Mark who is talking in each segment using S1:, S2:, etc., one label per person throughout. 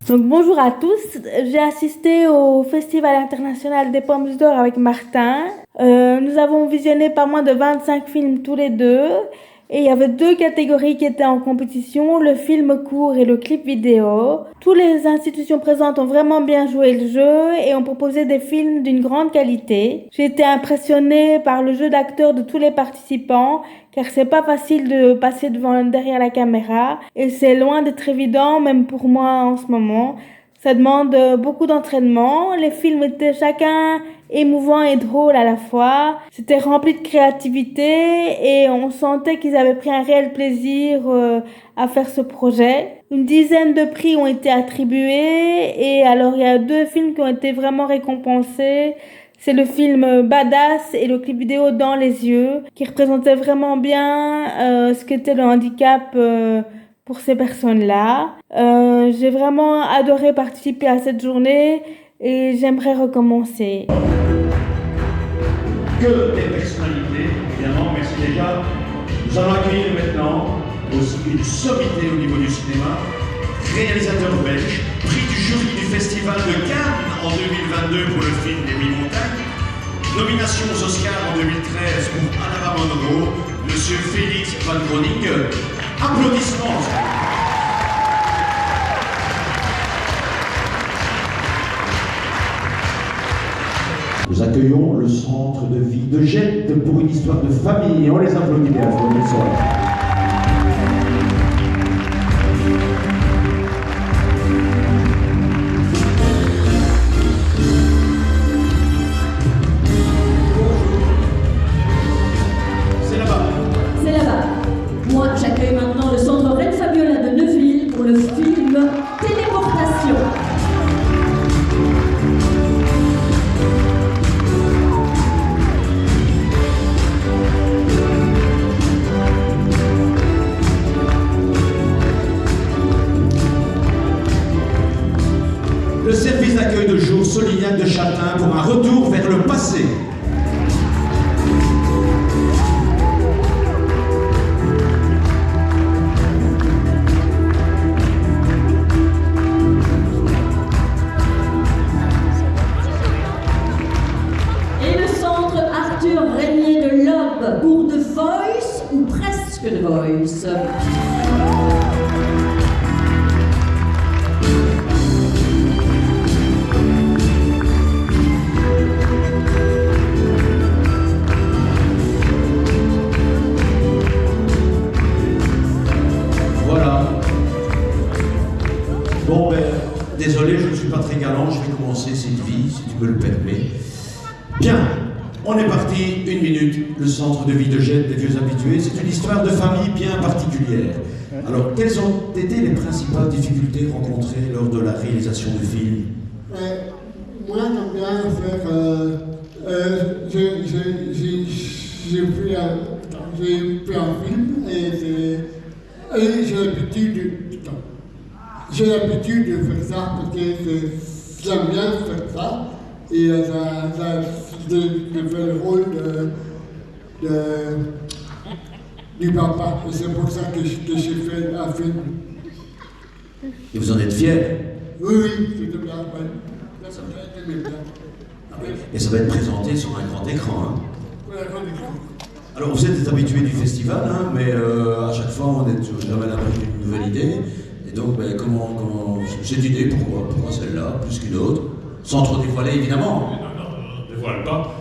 S1: Donc bonjour à tous, j'ai assisté au Festival international des Pommes d'Or avec Martin. Nous avons visionné pas moins de 25 films tous les deux et il y avait deux catégories qui étaient en compétition, le film court et le clip vidéo. Toutes les institutions présentes ont vraiment bien joué le jeu et ont proposé des films d'une grande qualité. J'ai été impressionnée par le jeu d'acteurs de tous les participants car c'est pas facile de passer derrière la caméra et c'est loin d'être évident même pour moi en ce moment. Ça demande beaucoup d'entraînement. Les films étaient chacun émouvant et drôle à la fois. C'était rempli de créativité et on sentait qu'ils avaient pris un réel plaisir à faire ce projet. Une dizaine de prix ont été attribués et alors il y a deux films qui ont été vraiment récompensés. C'est le film Badass et le clip vidéo Dans les yeux qui représentaient vraiment bien ce qu'était le handicap pour ces personnes-là. J'ai vraiment adoré participer à cette journée et j'aimerais recommencer.
S2: Que des personnalités, évidemment, merci déjà. Nous allons accueillir maintenant une sommité au niveau du cinéma, réalisateur belge, prix du jury du Festival de Cannes en 2022 pour le film Les Huit Montagnes, nomination aux Oscars en 2013 pour Anna Monroe, Monsieur Félix Van Groningen. Applaudissements. Nous accueillons le centre de vie de Jette pour une histoire de famille. On les applaudit bien. C'est là-bas.
S3: C'est là-bas. Moi, j'accueille maintenant le centre Reine Fabiola de Neuville pour le film Téléportation.
S2: Le service d'accueil de jour Solignac de Châtain pour un retour vers le passé.
S3: Et le centre Arthur Régnier de Lobe pour The Voice ou presque The Voice.
S2: Bon, ben, désolé, je ne suis pas très galant, je vais commencer cette vie, si tu me le permets. Bien, on est parti, 1 minute, le centre de vie de Jette des vieux habitués. C'est une histoire de famille bien particulière. Alors, quelles ont été les principales difficultés rencontrées lors de la réalisation du film?
S4: Moi, j'aime bien faire. J'ai fait un film et j'ai l'habitude de faire ça parce que j'aime bien faire ça et de faire le rôle du papa. Et c'est pour ça que j'ai fait un film.
S2: Et vous en êtes fiers?
S4: Oui, c'était bien. Ça m'a été bien.
S2: Et ça va être présenté sur un grand écran. Hein.
S4: Oui, un grand écran.
S2: Alors, vous êtes habitués du festival, hein, mais à chaque fois, on est jamais à l'abri d'une nouvelle idée. Et donc, ben, comment cette idée, pourquoi celle-là, plus qu'une autre? Sans trop dévoiler, évidemment.
S5: Non, dévoile pas.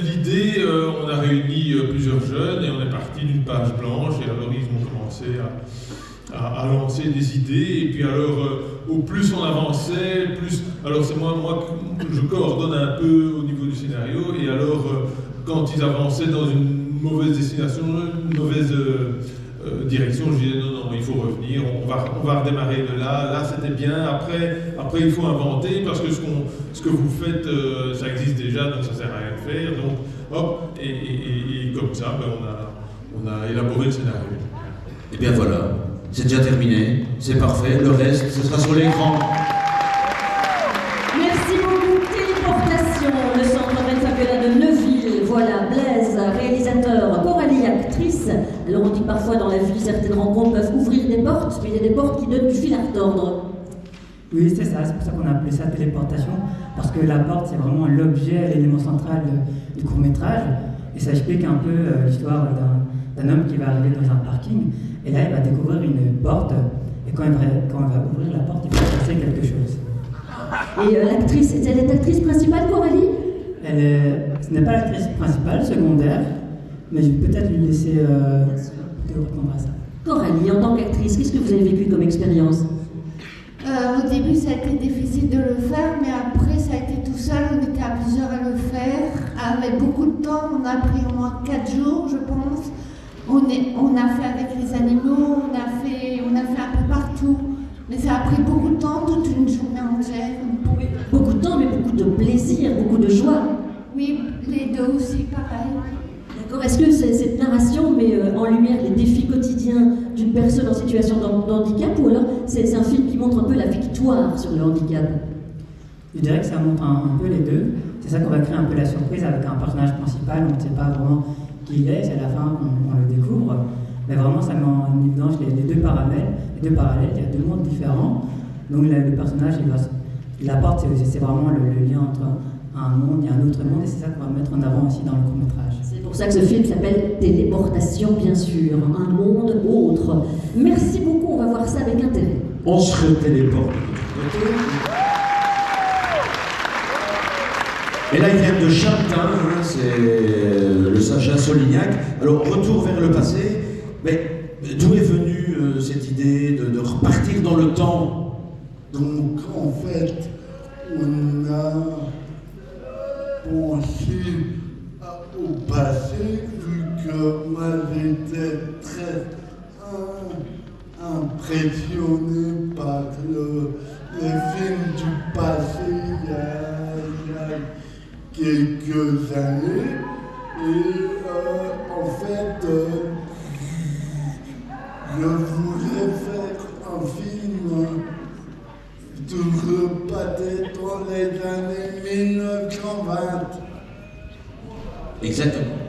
S5: L'idée, on a réuni plusieurs jeunes et on est parti d'une page blanche et alors ils ont commencé à lancer des idées et puis alors au plus on avançait, plus... Alors c'est moi je coordonne un peu au niveau du scénario et alors quand ils avançaient dans une mauvaise destination, une mauvaise direction, je disais non, il faut revenir, on va redémarrer de là c'était bien, après il faut inventer parce que ce que vous faites ça existe déjà donc ça sert à rien de faire, donc hop, et comme ça on a élaboré le scénario.
S2: Et bien voilà, c'est déjà terminé, c'est parfait, le reste ce sera sur l'écran.
S3: Merci beaucoup. Téléportation, le centre Reine Fabiola de Neuville. Voilà, Blaise, réalisateur, Coralie, actrice. Alors on dit parfois dans la vie, certaines rencontres peuvent ouvrir des portes, mais il y a des portes qui donnent du fil à retordre.
S6: Oui, c'est ça, c'est pour ça qu'on a appelé ça téléportation, parce que la porte, c'est vraiment l'objet, l'élément central du court-métrage, et ça explique un peu l'histoire d'un homme qui va arriver dans un parking, et là, il va découvrir une porte, et quand il va ouvrir la porte, il va se passer quelque chose.
S3: Et l'actrice, elle est actrice principale, Coralie?
S6: Ce n'est pas l'actrice principale, secondaire, mais je vais peut-être lui laisser répondre à ça.
S3: Coralie, en tant qu'actrice, qu'est-ce que vous avez vécu comme expérience?
S7: Au début, ça a été difficile de le faire, mais après, ça a été tout seul. On était à plusieurs à le faire. Avec beaucoup de temps, on a pris au moins 4 jours, je pense. On a fait avec les animaux, on a fait un peu partout. Mais ça a pris beaucoup de temps, toute une journée entière.
S3: Beaucoup de temps, mais beaucoup de plaisir, beaucoup de joie.
S7: Oui, les deux aussi, pareil.
S3: D'accord. Est-ce que cette narration met en lumière les défis quotidiens d'une personne en situation de handicap, ou alors c'est un film qui montre un peu la victoire sur le handicap?
S6: Je dirais que ça montre un peu les deux. C'est ça qu'on va créer un peu la surprise avec un personnage principal, on ne sait pas vraiment qui il est, c'est à la fin qu'on le découvre. Mais vraiment, ça met en évidence les deux parallèles. Il y a deux mondes différents. Donc le personnage, il apporte, c'est vraiment le lien entre un monde et un autre monde, et c'est ça qu'on va mettre en avant aussi dans le court-métrage.
S3: C'est pour ça que ce film s'appelle Téléportation, bien sûr, un monde autre. Merci beaucoup, on va voir ça avec intérêt.
S2: On se téléporte. Et là, ils viennent de Châtain, c'est le Sacha Solignac. Alors, retour vers le passé, mais d'où est venue cette idée de repartir dans le temps?
S4: Donc en fait, on a pensé au passé, vu que moi j'étais très impressionné par les films du passé il y a quelques années. Et en fait, je voulais faire un film de repartir dans les années 1920.
S2: Exactement.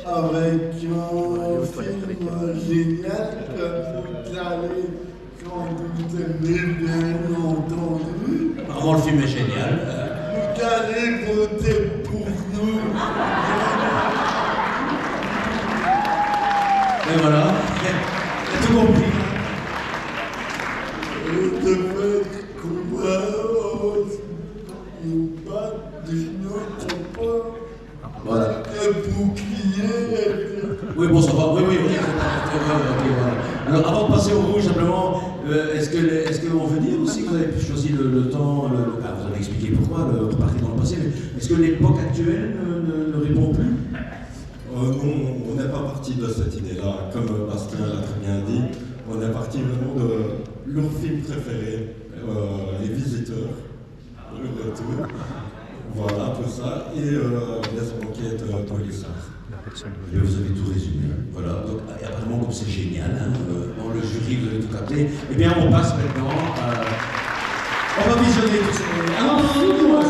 S4: Avec un film génial que vous allez sans doute aimer, bien entendu.
S2: Vraiment, le film est génial.
S4: Vous allez voter pour nous.
S2: Et voilà, t'as tout compris.
S4: De fait qu'on va nous battre d'une autre part.
S2: Voilà.
S4: Un bouclier.
S2: Oui, bon, ça va. Oui, voilà. Alors, avant de passer au rouge, simplement, est-ce qu'on veut dire aussi que vous avez choisi le temps, vous avez expliqué pourquoi, repartir dans le passé, mais est-ce que l'époque actuelle ne répond plus?
S8: Non, on n'est pas parti de cette idée-là. Comme Bastien l'a très bien dit, on est parti vraiment de leur film préféré, Les Visiteurs, le retour. Voilà, tout ça, et les enquêtes policières.
S2: Vous avez tout résumé. Voilà, donc apparemment, comme c'est génial, dans le jury, vous avez tout capté. Eh bien, on passe maintenant. On va visionner tout ça. Ah non, excusez-moi.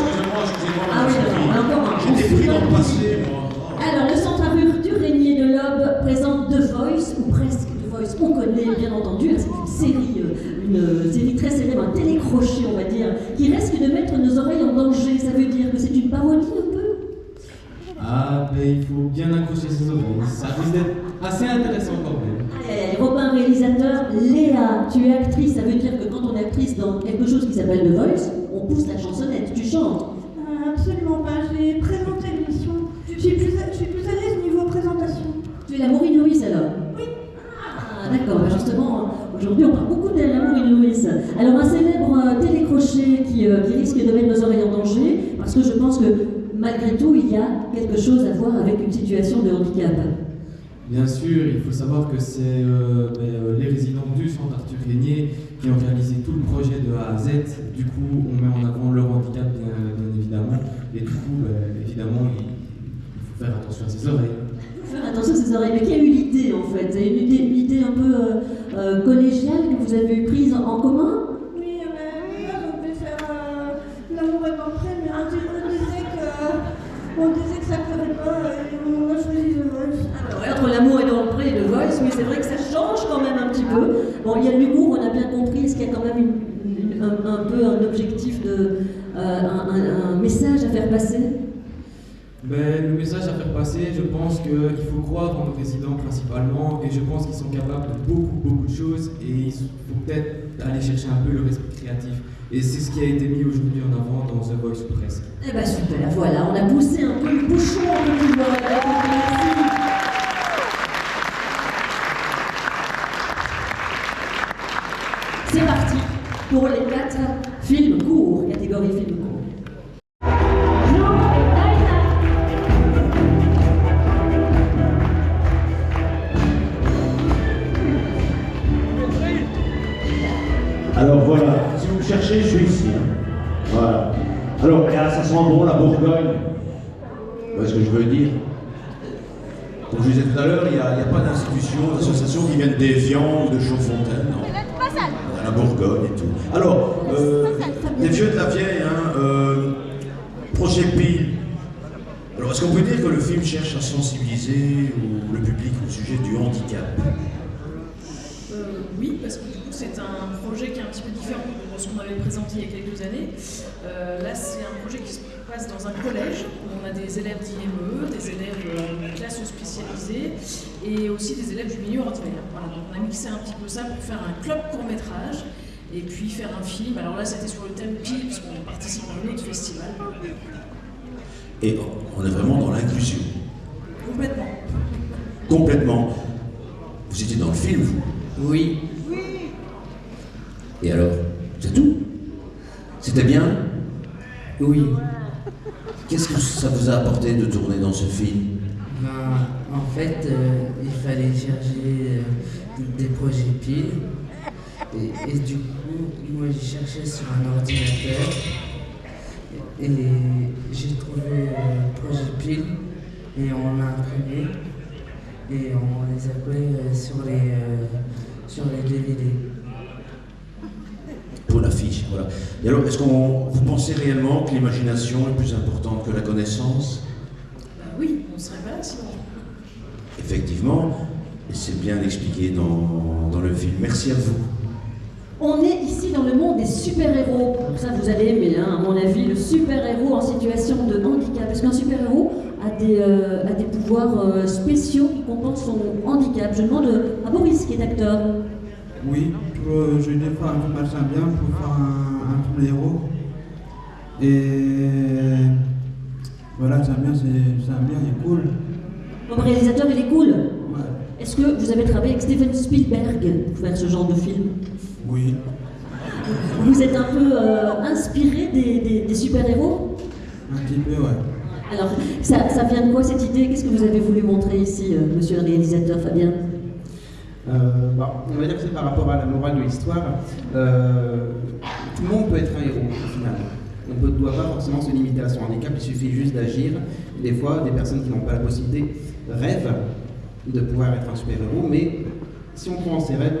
S3: Ah oui, encore un.
S2: J'étais pris dans le passé, moi.
S3: Alors, le Centre Arthur Régnier de l'Aube présente The Voice, ou presque The Voice, qu'on connaît bien entendu. C'est une série très célèbre, un télécrochet, on va dire, qui risque de mettre nos oreilles en danger. Ça veut dire que c'est une parodie un peu?
S9: Ah, ben il faut bien accrocher ses oreilles. Ça risque d'être assez intéressant quand même.
S3: Allez, Robin, réalisateur. Léa, tu es actrice. Ça veut dire que quand on est actrice dans quelque chose qui s'appelle The Voice, on pousse la chansonnette, tu chantes.
S10: Absolument pas. J'ai présenté l'émission. Je suis plus à l'aise niveau présentation.
S3: Tu es la Maureen Lewis alors?
S10: Oui.
S3: Ah, d'accord. Bah justement, aujourd'hui, on parle beaucoup de la Maureen Lewis. Alors, un célèbre télécrochet qui risque de mettre nos oreilles en danger, parce que je pense que malgré tout, il y a quelque chose à voir avec une situation de handicap.
S9: Bien sûr, il faut savoir que c'est les résidents du Centre Arthur Régnier qui ont réalisé tout le projet de A à Z. Du coup, on met en avant leur handicap, bien évidemment. Et du coup, évidemment, il faut faire attention à ses oreilles.
S3: Faire attention à ses oreilles. Mais qui a eu l'idée, en fait? C'est une idée un peu collégiale que vous avez prise en commun?
S10: Oui, mais là, on devait faire l'amour est entré, mais on disait que ça ne ferait pas, et on a choisi The Voice.
S3: Alors, entre l'amour et dans le pré et The Voice, mais c'est vrai que ça change quand même un petit peu. Bon, il y a de l'humour, on a bien compris. Est-ce qu'il y a quand même un peu un objectif, un message à faire passer?
S9: Ben, le message à faire passer, je pense qu'il faut croire en nos résidents principalement, et je pense qu'ils sont capables de beaucoup de choses, et il faut peut-être aller chercher un peu leur esprit créatif. Et c'est ce qui a été mis aujourd'hui en avant dans The Voice ou presque.
S3: Eh ben super, voilà, on a poussé un peu le bouchon, on peut voir. Merci. C'est parti pour les 4 films courts, catégorie film court.
S2: Alors voilà, si vous me cherchez, je suis ici. Voilà. Alors là, ça sent bon la Bourgogne. Vous voyez ce que je veux dire? Comme je disais tout à l'heure, il n'y a pas d'institution, d'association qui viennent d'Évian ou de Chaudfontaine, non. La Bourgogne et tout. Alors, des vieux de la vieille, projet PIL. Alors, est-ce qu'on peut dire que le film cherche à sensibiliser le public au sujet du handicap?
S11: Oui, parce que du coup c'est un projet qui est un petit peu différent de ce qu'on avait présenté il y a quelques années. Là c'est un projet qui se passe dans un collège où on a des élèves d'IME, des élèves de classes spécialisées et aussi des élèves du milieu ordinaire. Voilà, donc on a mixé un petit peu ça pour faire un club court-métrage et puis faire un film. Alors là c'était sur le thème PIL parce qu'on participe à un autre festival.
S2: Et on est vraiment dans l'inclusion.
S11: Complètement.
S2: Complètement. Vous étiez dans le film, vous?
S12: Oui.
S2: Et alors, c'est tout? C'était bien?
S12: Oui.
S2: Qu'est-ce que ça vous a apporté de tourner dans ce film?
S12: En fait, il fallait chercher des projets PIL. Et du coup, moi j'ai cherché sur un ordinateur. Et j'ai trouvé le projet PIL. Et on l'a imprimé. Et on les a collés sur les DVD.
S2: Pour l'affiche, voilà. Et alors, est-ce que vous pensez réellement que l'imagination est plus importante que la connaissance?
S11: Oui, on ne serait pas là sinon.
S2: Effectivement, et c'est bien expliqué dans le film. Merci à vous.
S3: On est ici dans le monde des super-héros. Ça, vous allez aimer, à mon avis, le super-héros en situation de handicap. Parce qu'un super-héros a des pouvoirs spéciaux qui compensent son handicap. Je demande à Boris, qui est acteur.
S13: Oui, je vais faire un film assez bien pour faire un film héros. Et voilà, c'est bien, il est cool.
S3: Comme réalisateur, il est cool.
S13: Ouais.
S3: Est-ce que vous avez travaillé avec Steven Spielberg pour faire ce genre de film?
S13: Oui.
S3: Vous êtes un peu inspiré des super-héros?
S13: Un petit peu, ouais.
S3: Alors, ça vient de quoi cette idée? Qu'est-ce que vous avez voulu montrer ici, monsieur le réalisateur Fabien?
S14: On va dire que c'est par rapport à la morale de l'histoire. Tout le monde peut être un héros, au final. On ne doit pas forcément se limiter à son handicap, il suffit juste d'agir. Des fois, des personnes qui n'ont pas la possibilité rêvent de pouvoir être un super-héros, mais si on prend ses rêves,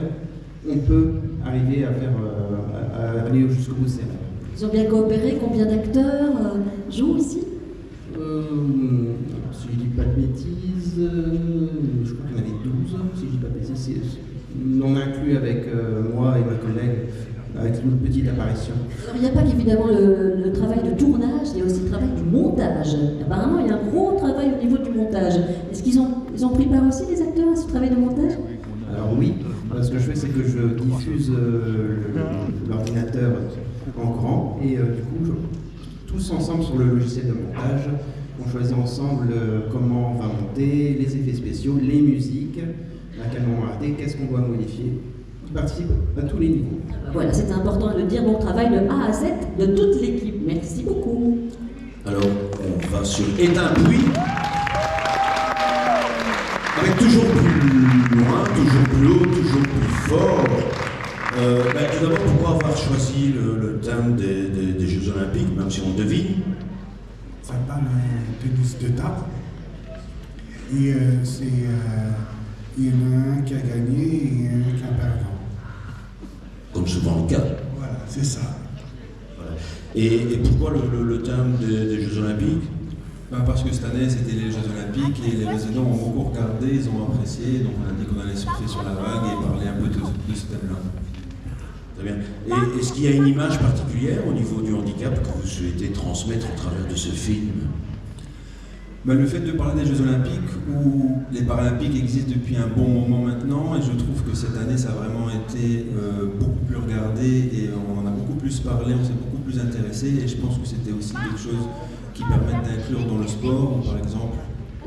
S14: on peut arriver à aller jusqu'au bout de ses rêves.
S3: Ils ont bien coopéré, combien d'acteurs jouent ici?
S14: Si je dis pas de bêtises, je crois qu'il y en avait 12, si je dis pas de bêtises, non inclus avec moi et ma collègue, avec une petite apparition.
S3: Alors il n'y a pas qu'évidemment le travail de tournage, il y a aussi le travail du montage. Apparemment il y a un gros travail au niveau du montage. Est-ce qu'ils ont pris part aussi, les acteurs, à ce travail de montage?
S14: Alors oui, ce que je fais c'est que je diffuse l'ordinateur en grand et du coup tous ensemble sur le logiciel de montage, on choisit ensemble comment on va monter, les effets spéciaux, les musiques, laquelle on va arrêter, qu'est-ce qu'on doit modifier. Je participe à tous les niveaux.
S3: Voilà, c'est important de le dire, bon travail de A à Z de toute l'équipe. Merci beaucoup.
S2: Alors, on va sur Étain-Puy, avec toujours plus loin, toujours plus haut, toujours plus fort. Tout d'abord, pourquoi avoir choisi le thème des Jeux Olympiques, même si on devine?
S15: Ça parle d'un tennis de table. Et il y en a un qui a gagné et un qui a perdu.
S2: Comme souvent le cas.
S15: Voilà, c'est ça.
S2: Voilà. Et pourquoi le thème des Jeux Olympiques?
S9: Parce que cette année c'était les Jeux Olympiques et les résidents ont beaucoup regardé, ils ont apprécié, donc on a dit qu'on allait surfer sur la vague et parler un peu de ce thème-là.
S2: Très bien. Et est-ce qu'il y a une image particulière au niveau du handicap que vous souhaitez transmettre au travers de ce film?
S16: Le fait de parler des Jeux Olympiques, où les Paralympiques existent depuis un bon moment maintenant, et je trouve que cette année ça a vraiment été beaucoup plus regardé, et on en a beaucoup plus parlé, on s'est beaucoup plus intéressé, et je pense que c'était aussi quelque chose qui permet d'inclure dans le sport, où, par exemple,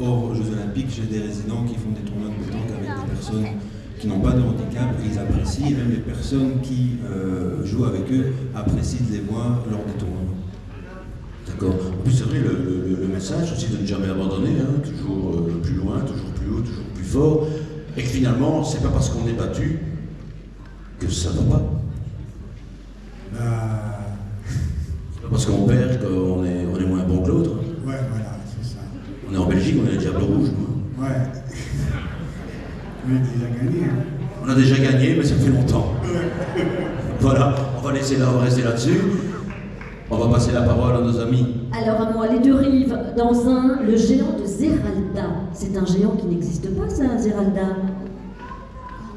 S16: hors Jeux Olympiques, j'ai des résidents qui font des tournois de pétanque avec des personnes qui n'ont pas de handicap, et ils apprécient, et même les personnes qui jouent avec eux apprécient de les voir lors des tournois.
S2: D'accord. En plus, c'est vrai, le message aussi de ne jamais abandonner, hein, toujours plus loin, toujours plus haut, toujours plus fort, et que finalement, c'est pas parce qu'on est battu que ça va pas. C'est pas parce qu'on perd qu'on est moins bon que l'autre.
S15: Ouais, voilà, c'est ça.
S2: On est en Belgique, on est les Diables Rouges. Hein.
S15: Ouais. On a déjà gagné. Hein.
S2: On a déjà gagné, mais ça fait longtemps. Voilà, on va rester là-dessus. On va passer la parole à nos amis.
S3: Alors à moi, les deux rives, dans le géant de Zeralda. C'est un géant qui n'existe pas, ça, Zeralda?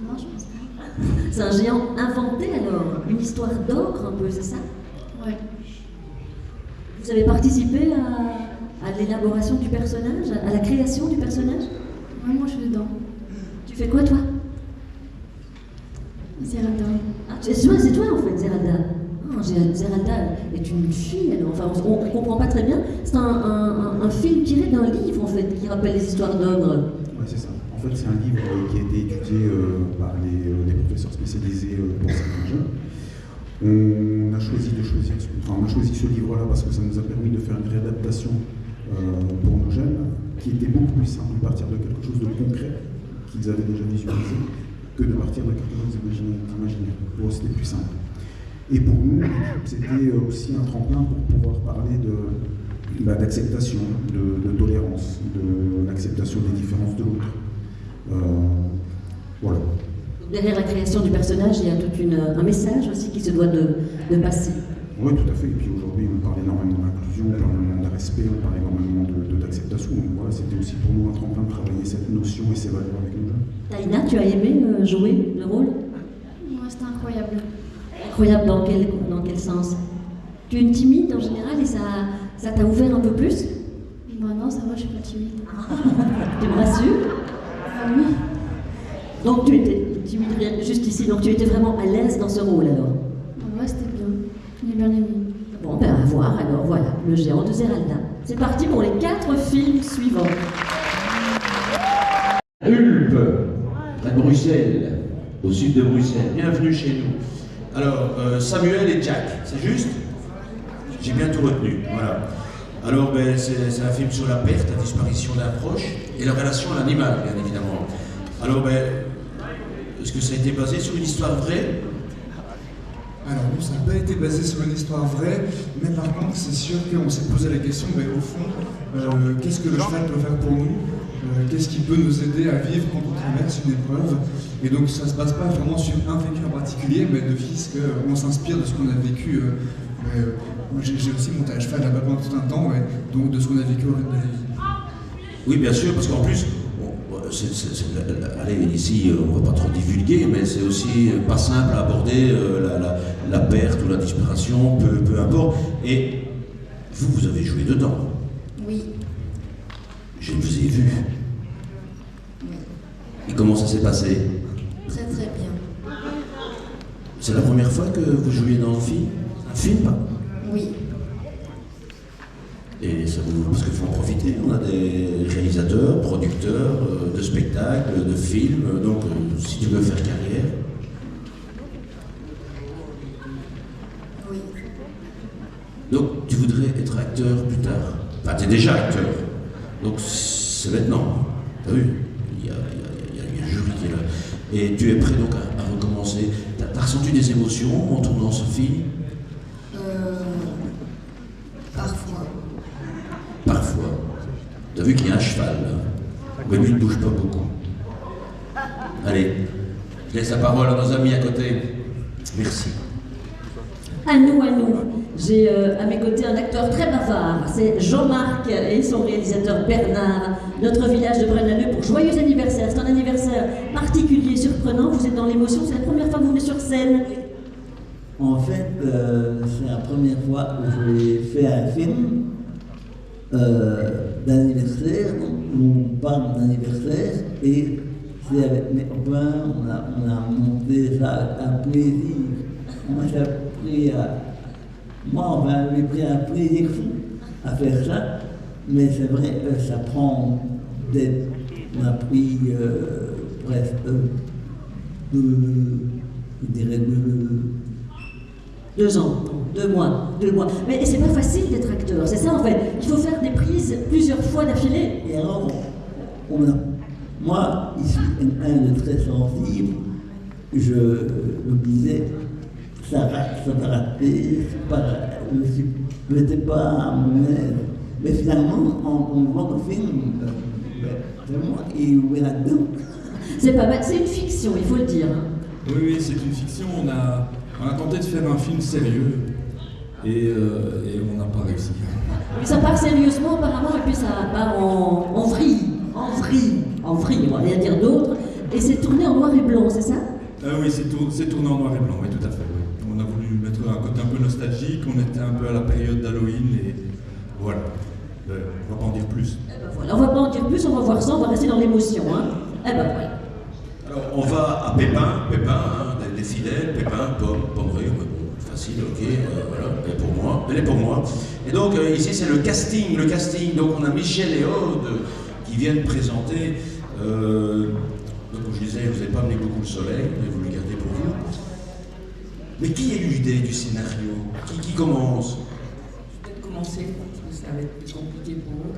S7: Non, je pense pas.
S3: C'est un géant inventé alors, une histoire d'ogre un peu, c'est ça?
S7: Ouais.
S3: Vous avez participé à l'élaboration du personnage, à la création du personnage?
S7: Ouais, moi je suis dedans.
S3: Tu fais quoi toi?
S7: Zeralda.
S3: Ah, c'est toi en fait, Zeralda. Ah, Zeralda est une fille, alors, enfin on ne comprend pas très bien. C'est un film tiré d'un livre en fait, qui rappelle les histoires d'ogres.
S15: Ouais, c'est ça. En fait, c'est un livre qui a été étudié par les professeurs spécialisés pour certains jeunes. On a choisi ce livre-là parce que ça nous a permis de faire une réadaptation pour nos jeunes, qui était beaucoup plus simple de partir de quelque chose de concret qu'ils avaient déjà visualisé que de partir de quelque chose d'imaginaire. Pour eux, c'était plus simple. Et pour nous, c'était aussi un tremplin pour pouvoir parler d'acceptation, de tolérance, de l'acceptation des différences de l'autre. Voilà.
S3: Derrière la création du personnage, il y a tout un message aussi qui se doit de passer.
S15: Oui, tout à fait. Et puis aujourd'hui, on parle énormément d'inclusion, on parle énormément de respect, on parle énormément d'acceptation. Donc voilà, c'était aussi pour nous un tremplin de travailler cette notion et ces valeurs avec nous jeunes.
S3: Taïna, tu as aimé jouer le rôle?
S7: Ouais, c'était incroyable.
S3: Incroyable dans quel sens? Tu es une timide en général et ça t'a ouvert un peu plus?
S7: Bah non, ça va, je suis pas timide.
S3: Tu me rassures?
S7: Oui.
S3: Donc tu étais timide juste ici, donc tu étais vraiment à l'aise dans ce rôle alors?
S7: Ouais, c'était bien. J'ai bien aimé.
S3: Bon, ben à voir alors, voilà, le géant de Zeralda. C'est parti pour les 4 films suivants.
S2: Ulp, près de Bruxelles, au sud de Bruxelles. Bienvenue chez nous. Alors, Samuel et Jack, c'est juste? J'ai bien tout retenu, voilà. Alors, c'est un film sur la perte, la disparition d'un proche et la relation à l'animal, bien évidemment. Alors, est-ce que ça a été basé sur une histoire vraie?
S17: Alors non, ça n'a pas été basé sur une histoire vraie, mais par contre, c'est sûr qu'on s'est posé la question, au fond, qu'est-ce que le cheval peut faire pour nous? Qu'est-ce qui peut nous aider à vivre quand on traverse une épreuve? Et donc ça ne se base pas vraiment sur un vécu en particulier, mais d'office qu'on s'inspire de ce qu'on a vécu. J'ai aussi monté à cheval là-bas pendant tout un temps, donc de ce qu'on a vécu au rythme de la vie.
S2: Oui, bien sûr, parce qu'en plus, allez, ici, on ne va pas trop divulguer, mais c'est aussi pas simple à aborder la perte ou la disparition, peu importe. Et vous avez joué dedans.
S7: Oui.
S2: Je vous ai vu.
S7: Oui.
S2: Et comment ça s'est passé?
S7: Très très bien.
S2: C'est la première fois que vous jouiez dans un film?
S7: Oui.
S2: Et ça vous, parce qu'il faut en profiter, on a des réalisateurs, producteurs de spectacles, de films, donc si tu veux faire carrière.
S7: Oui.
S2: Donc tu voudrais être acteur plus tard? Enfin, tu es déjà acteur, donc c'est maintenant. T'as vu? Il y a le jury qui est là. Et tu es prêt donc à recommencer. T'as ressenti des émotions en tournant ce film?
S7: Parfois.
S2: Parfois. T'as vu qu'il y a un cheval là, mais lui ne bouge pas beaucoup. Allez, je laisse la parole à nos amis à côté. Merci.
S3: À nous. J'ai à mes côtés un acteur très bavard, c'est Jean-Marc et son réalisateur Bernard, notre village de Braine-l'Alleud pour joyeux anniversaire. C'est un anniversaire particulier, surprenant, vous êtes dans l'émotion, c'est la première fois que vous venez sur scène.
S18: En fait, c'est la première fois que j'ai fait un film d'anniversaire, où on parle d'anniversaire, et c'est avec mes copains, on a monté ça avec un plaisir. Moi, j'ai pris un plaisir fou à faire ça, mais c'est vrai que ça prend on a pris presque je dirais
S3: 2 ans, 2 mois. Mais c'est pas facile d'être acteur, c'est ça en fait. Il faut faire des prises plusieurs fois d'affilée.
S18: Et alors, moi, ici, un de très sensible, je me disais, ça va rater, je n'étais pas à mon aise. Mais finalement, en voit le film, c'est moi qui est là-dedans.
S3: C'est pas mal, c'est une fiction, il faut le dire.
S16: Oui, c'est une fiction. On a tenté de faire un film sérieux et on n'a pas réussi.
S3: Ça part sérieusement apparemment et puis ça part en vrille, on va rien dire d'autre. Et c'est tourné en noir et blanc, c'est ça?
S16: Oui, c'est tourné en noir et blanc, oui, tout à fait. Oui. On a voulu mettre un côté un peu nostalgique, on était un peu à la période d'Halloween et voilà. On va pas en dire plus.
S3: Voilà, on va pas en dire plus, on va voir ça, on va rester dans l'émotion. Hein. Voilà.
S2: Alors, on va à Pépin, des fidèles, Pépin, pomme rue, facile, ok, voilà, elle est pour moi. Et donc, ici, c'est le casting, donc on a Michel et Aude qui viennent présenter, donc je disais, vous n'avez pas amené beaucoup le soleil, mais vous le gardez pour vous. Mais qui a eu l'idée du scénario? Qui commence?
S19: Je vais peut-être commencer, parce que ça va être plus compliqué pour eux.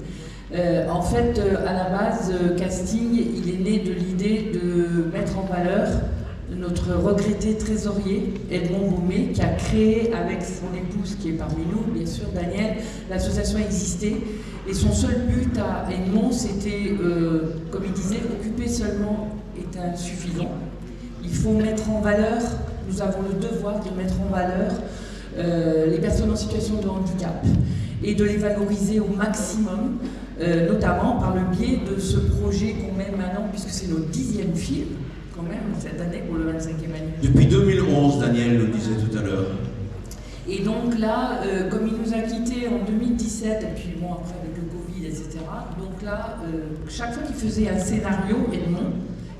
S19: En fait, à la base, casting, il est né de l'idée de mettre en valeur notre regretté trésorier, Edmond Baumé, qui a créé avec son épouse, qui est parmi nous, bien sûr, Daniel, l'association Exister. Et son seul but à Edmond, c'était, comme il disait, occuper seulement est insuffisant. Il faut mettre en valeur, nous avons le devoir de mettre en valeur les personnes en situation de handicap et de les valoriser au maximum, notamment par le biais de ce projet qu'on mène maintenant, puisque c'est notre 10e film, quand même, cette année pour le 25e anniversaire.
S2: Depuis 2011, Daniel le disait tout à l'heure.
S19: Et donc là, comme il nous a quittés en 2017, et puis bon, après avec le Covid, etc., donc là, chaque fois qu'il faisait un scénario, Edmond,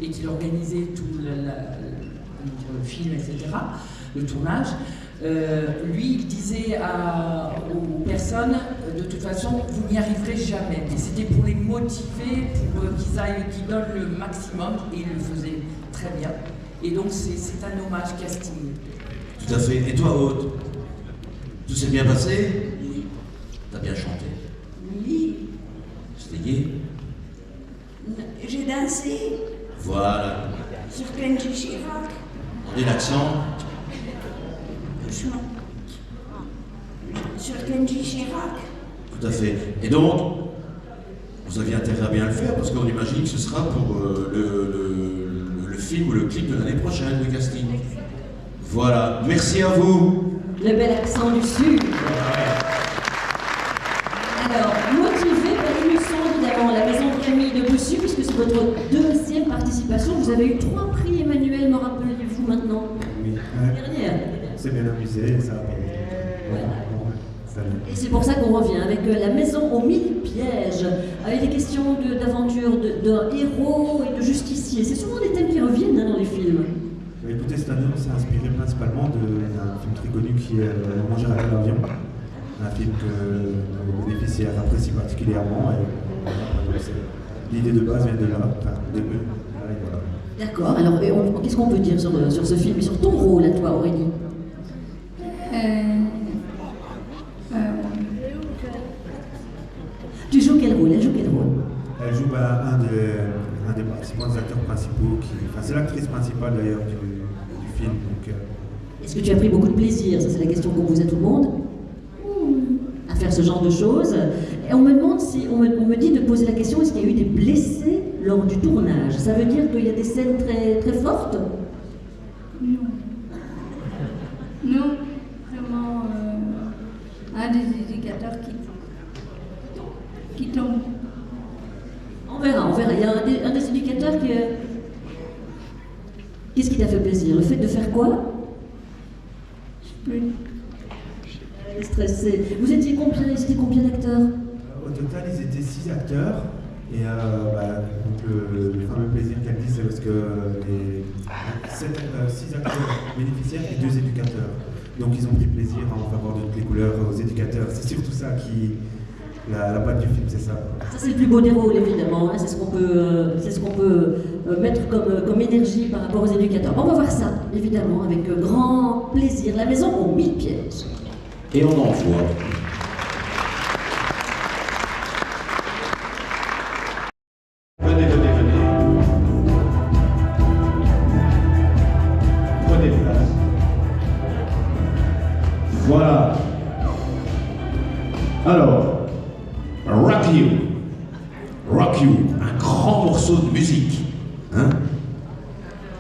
S19: et qu'il organisait tout le film, etc., le tournage, lui, il disait aux personnes, de toute façon, vous n'y arriverez jamais. Et c'était pour les motiver, pour qu'ils donnent le maximum, et il le faisait très bien. Et donc, c'est un hommage casting.
S2: Tout à fait. Et toi, Aude? Tout s'est bien passé? Oui. T'as bien chanté?
S20: Oui.
S2: C'était gai?
S20: J'ai dansé.
S2: Voilà.
S20: Sur Kenji Chirac.
S2: Et l'accent?
S20: Sur Kenji Chirac.
S2: Tout à fait. Et donc, vous aviez intérêt à bien le faire, parce qu'on imagine que ce sera pour le film ou le clip de l'année prochaine, le casting. Voilà. Merci à vous.
S3: Le bel accent du Sud. Alors, motivé par l'émission, évidemment, la Maison de Camille de Boussu, puisque c'est votre 2e participation. Vous avez eu 3 prix, Emmanuel, me rappelez-vous maintenant?
S21: Oui.
S3: Dernière.
S21: C'est bien amusé, ça va pas.
S3: Et c'est pour ça qu'on revient avec la maison aux 1000 pièges, avec des questions d'aventure, de héros et de justiciers. C'est souvent des thèmes qui reviennent dans les films.
S21: Écoutez, cette année, on s'est inspiré principalement d'un film très connu qui est Manger à l'avion. Un film que le bénéficiaire apprécie particulièrement. L'idée de base vient de là, enfin, au début. Voilà.
S3: D'accord, alors qu'est-ce qu'on peut dire sur ce film et sur ton rôle à toi, Aurélie? Tu joues quel rôle? Elle joue quel rôle?
S21: Elle joue un des participants, des acteurs principaux. C'est l'actrice principale d'ailleurs du film.
S3: Est-ce que tu as pris beaucoup de plaisir? Ça, c'est la question qu'on pose à tout le monde. À faire ce genre de choses. Et on me demande on me dit de poser la question, est-ce qu'il y a eu des blessés lors du tournage? Ça veut dire qu'il y a des scènes très, très fortes?
S20: Non, vraiment un des éducateurs qui tombe.
S3: On verra. Il y a un des éducateurs qui... Qu'est-ce qui t'a fait plaisir? Le fait de faire quoi? Stressé. Vous étiez combien d'acteurs?
S21: Au total, ils étaient 6 acteurs. Et donc le fameux plaisir qu'elle dit, c'est parce que les 6 acteurs bénéficiaires et 2 éducateurs. Donc ils ont pris plaisir à en faire voir de toutes les couleurs aux éducateurs. C'est surtout ça qui... La patte du film, c'est ça.
S3: Ça, c'est le plus beau des rôles, évidemment. Hein. C'est ce qu'on peut, mettre comme énergie par rapport aux éducateurs. On va voir ça, évidemment, avec grand plaisir. La maison aux 1000 pièces.
S2: Et on envoie. Venez. Prenez place. Voilà. Alors, Rock You, un grand morceau de musique. Hein?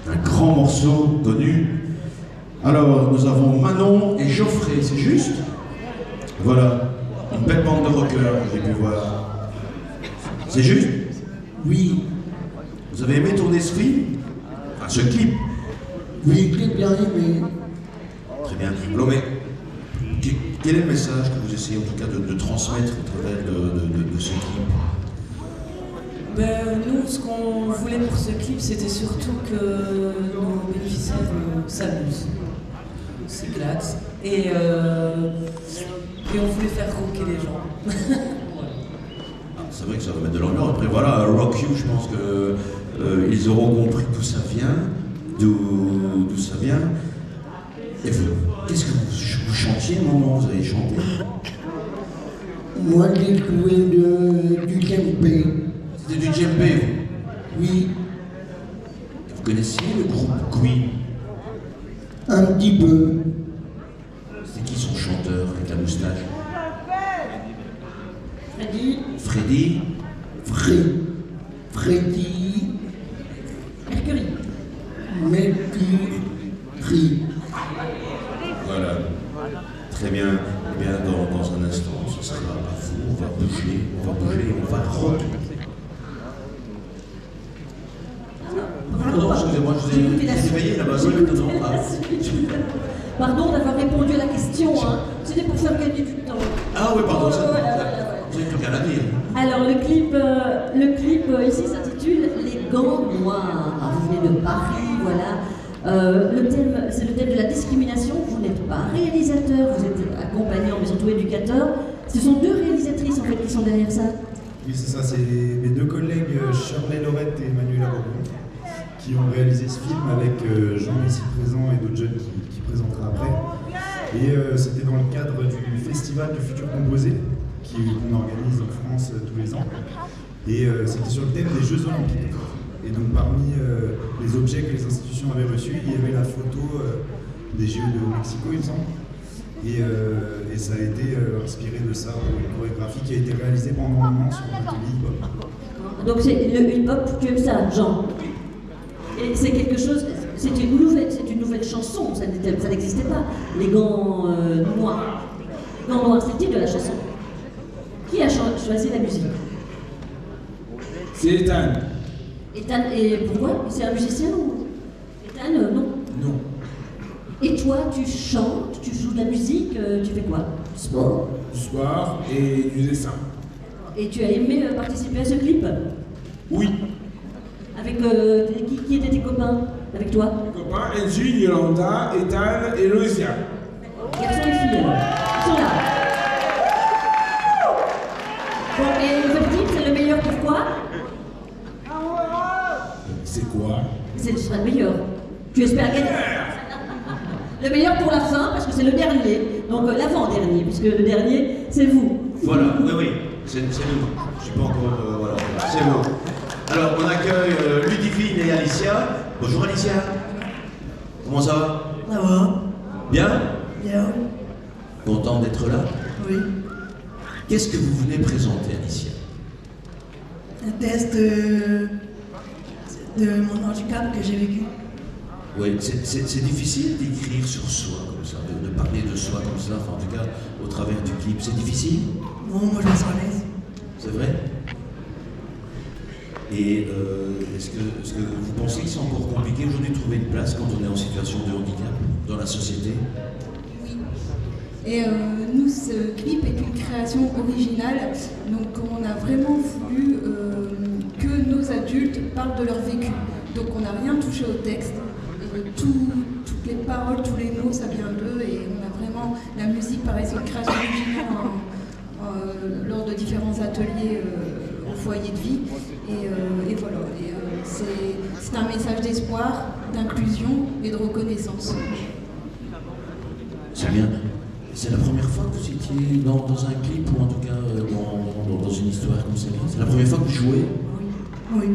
S2: Un grand morceau connu. Alors, nous avons Manon et Geoffrey, c'est juste? Voilà, une belle bande de rockers, j'ai pu voir. C'est juste?
S4: Oui.
S2: Vous avez aimé tourner ce film? Enfin, ce clip?
S4: Oui, très bien aimé.
S2: Très bien. Alors, mais quel est le message que vous essayez en tout cas de transmettre au travers de ce clip?
S19: Nous, ce qu'on voulait pour ce clip, c'était surtout que nos bénéficiaires s'amusent, s'éclatent, et on voulait faire rocker les gens.
S2: C'est vrai que ça va mettre de l'ambiance. Après voilà, Rock You, je pense que ils auront compris d'où ça vient, d'où ça vient. Et vous, qu'est-ce que vous chantiez au moment où vous avez chanté?
S4: Moi, j'ai joué du djembé.
S2: C'était du djembé, vous?
S4: Oui.
S2: Vous connaissiez le groupe Queen?
S4: Un petit peu.
S2: C'est qui son chanteur avec la moustache?
S3: Freddy.
S4: Freddy.
S3: Mercury.
S2: Voilà. Très bien. Eh bien, dans un instant, ce sera à vous. On va bouger, on va rocker. Pardon, excusez-moi, je vous ai éveillé là-bas.
S3: Pardon d'avoir répondu à la question, hein. C'était pour faire gagner du temps.
S2: Ah oui, pardon, ça.
S3: Voilà.
S2: Vous n'avez plus rien à dire.
S3: Alors le clip ici s'intitule Les gants noirs. Alors, vous venez de Paris, voilà. C'est le thème de la discrimination. Vous n'êtes pas réalisateur, vous êtes accompagnant, mais surtout éducateur. Ce sont 2 réalisatrices en fait qui sont derrière ça.
S17: Oui, c'est ça, c'est mes 2 collègues Shirley Lorette et Manuela Bourbon qui ont réalisé ce film avec Jean ici présent et d'autres jeunes qui présentera après. Et c'était dans le cadre du Festival du Futur Composé qu'on organise en France tous les ans. Et c'était sur le thème des Jeux Olympiques. Et donc parmi les objets que les institutions avaient reçus, il y avait la photo des Jeux de Mexico, il me semble. Et ça a été inspiré de ça pour une chorégraphie qui a été réalisée pendant un an sur l'atelier hip-hop.
S3: Donc c'est le hip-hop, tu aimes ça, Jean? Et c'est quelque chose, c'est une nouvelle chanson, ça n'existait pas. Les gants noirs. Les gants noirs, c'est le titre de la chanson. Qui a choisi la musique?
S13: C'est Ethan.
S3: Ethan, et pourquoi? C'est un musicien ou? Ethan, non?
S13: Non.
S3: Et toi, tu chantes, tu joues de la musique, tu fais quoi? Du sport?
S13: Du sport et du dessin.
S3: Et tu as aimé participer à ce clip?
S13: Oui.
S3: Avec qui étaient tes copains avec toi?
S13: Mes copains, Engie, Yolanda, Ethan et Loïsia.
S3: Garçons et filles, ils sont là. Bon, et le clip, c'est le meilleur pourquoi?
S13: C'est quoi?
S3: Ce sera le meilleur. Tu espères gagner? Le meilleur pour la fin, parce que c'est le dernier. Donc l'avant-dernier, puisque le dernier, c'est vous.
S2: Voilà, oui, c'est nous. Je suis pas encore... voilà, c'est vous. Alors, on accueille Ludivine et Alicia. Bonjour Alicia. Comment ça va?
S1: Ça va.
S2: Bien?
S1: Bien.
S2: Content d'être là?
S1: Oui.
S2: Qu'est-ce que vous venez présenter, Alicia?
S1: Un test de mon handicap que j'ai vécu.
S2: Oui, c'est difficile d'écrire sur soi comme ça, de parler de soi comme ça, enfin en tout cas au travers du clip. C'est difficile?
S1: Non, moi je me sens à l'aise.
S2: C'est vrai? Et est-ce que vous pensez que c'est encore compliqué aujourd'hui de trouver une place quand on est en situation de handicap dans la société?
S1: Oui.
S5: Et nous, ce clip est une création originale, donc on a vraiment voulu que nos adultes parlent de leur vécu. Donc on n'a rien touché au texte, toutes les paroles, tous les mots, ça vient d'eux, et on a vraiment, la musique, pareil, c'est une création originale lors de différents ateliers au foyer de vie, et voilà. C'est un message d'espoir, d'inclusion et de reconnaissance.
S2: C'est bien. C'est la première fois que vous étiez dans un clip ou en tout cas dans une histoire comme celle-là? C'est la première fois que vous jouez?
S1: Oui.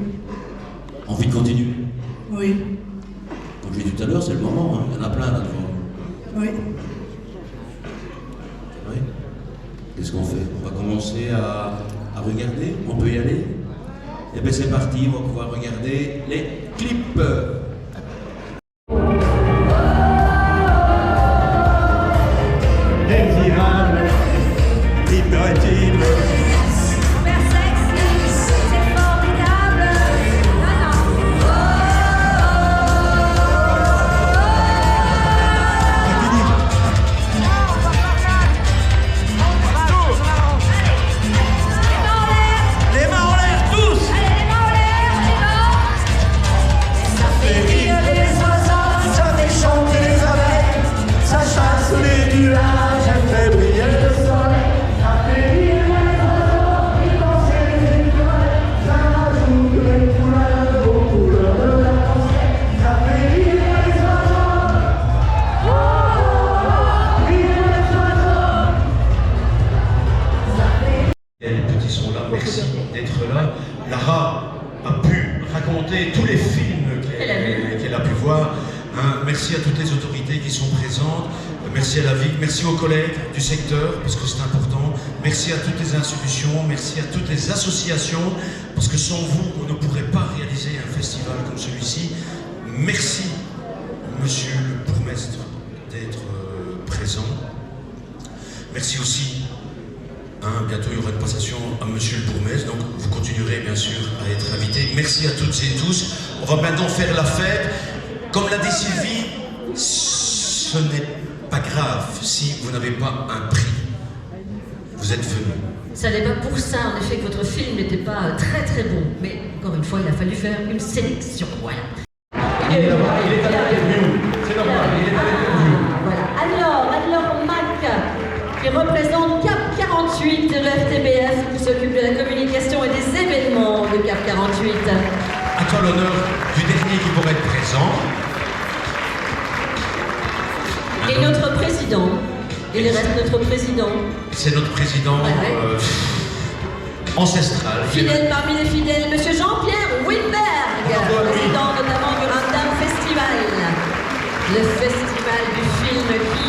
S2: Envie de continuer?
S1: Oui.
S2: Comme je l'ai dit tout à l'heure, c'est le moment, hein. Il y en a plein là devant.
S1: Oui.
S2: Oui. Qu'est-ce qu'on fait? On va commencer à regarder? On peut y aller? Et bien c'est parti, on va pouvoir regarder les clips. Lara a pu raconter tous les films qu'elle a pu voir. Hein, merci à toutes les autorités qui sont présentes. Merci à la ville, merci aux collègues du secteur, parce que c'est important. Merci à toutes les institutions, merci à toutes les associations, parce que sans vous, on ne pourrait pas réaliser un festival comme celui-ci. Merci, monsieur le bourgmestre, d'être présent. Merci aussi. Bientôt, il y aura une passation à monsieur le bourgmestre, donc vous continuerez bien sûr à être invité. Merci à toutes et tous. On va maintenant faire la fête. Comme l'a dit Sylvie, ce n'est pas grave si vous n'avez pas un prix. Vous êtes venus.
S3: Ça n'est pas pour ça, en effet, que votre film n'était pas très très bon. Mais encore une fois, il a fallu faire une sélection. Voilà.
S2: Il est là-bas, il est à l'interview. C'est normal, il est à l'interview.
S3: Voilà. Alors, Mac, qui représente CAP 48 de l'RTBF, qui s'occupe de la communication et des événements de CAP 48.
S2: À toi l'honneur du dernier qui pourrait être présent.
S3: Et notre président. Et il reste notre président.
S2: C'est notre président ancestral.
S3: Fidèle parmi les fidèles, monsieur Jean-Pierre Winberg, président notamment du Ramdam Festival. Le festival du film qui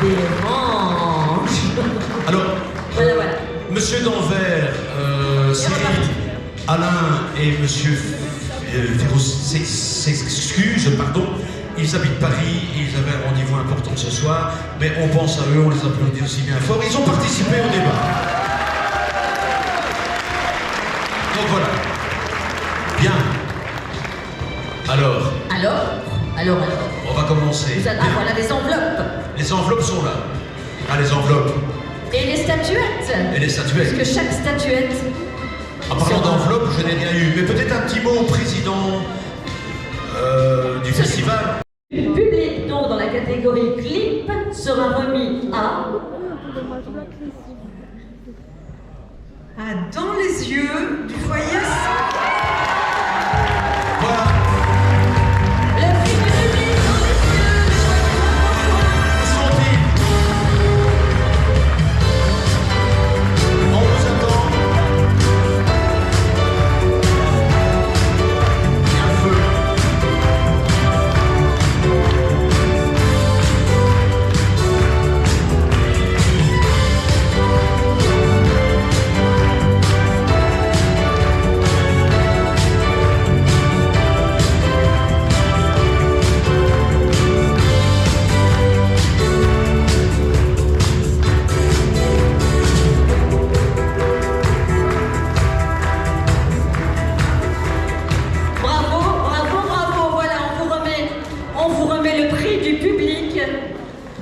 S3: dérange.
S2: Alors,
S3: voilà.
S2: monsieur Danvers, Cyril, Alain et monsieur Féroz s'excusent, pardon. Ils habitent Paris, ils avaient un rendez-vous important ce soir, mais on pense à eux, on les applaudit aussi bien fort. Ils ont participé au débat. Donc voilà. Bien. Alors. On va commencer.
S3: Voilà les enveloppes.
S2: Les enveloppes sont là. Ah, les enveloppes.
S3: Et les statuettes. Parce que chaque statuette.
S2: En parlant d'enveloppes, je n'ai rien eu. Mais peut-être un petit mot au président du festival.
S3: Le public, donc, dans la catégorie clip, sera remis à...
S22: Dans les yeux du foyer.
S2: Voilà.
S3: Le prix du public dans les yeux du foyer.
S2: On vous attend. Bien feu.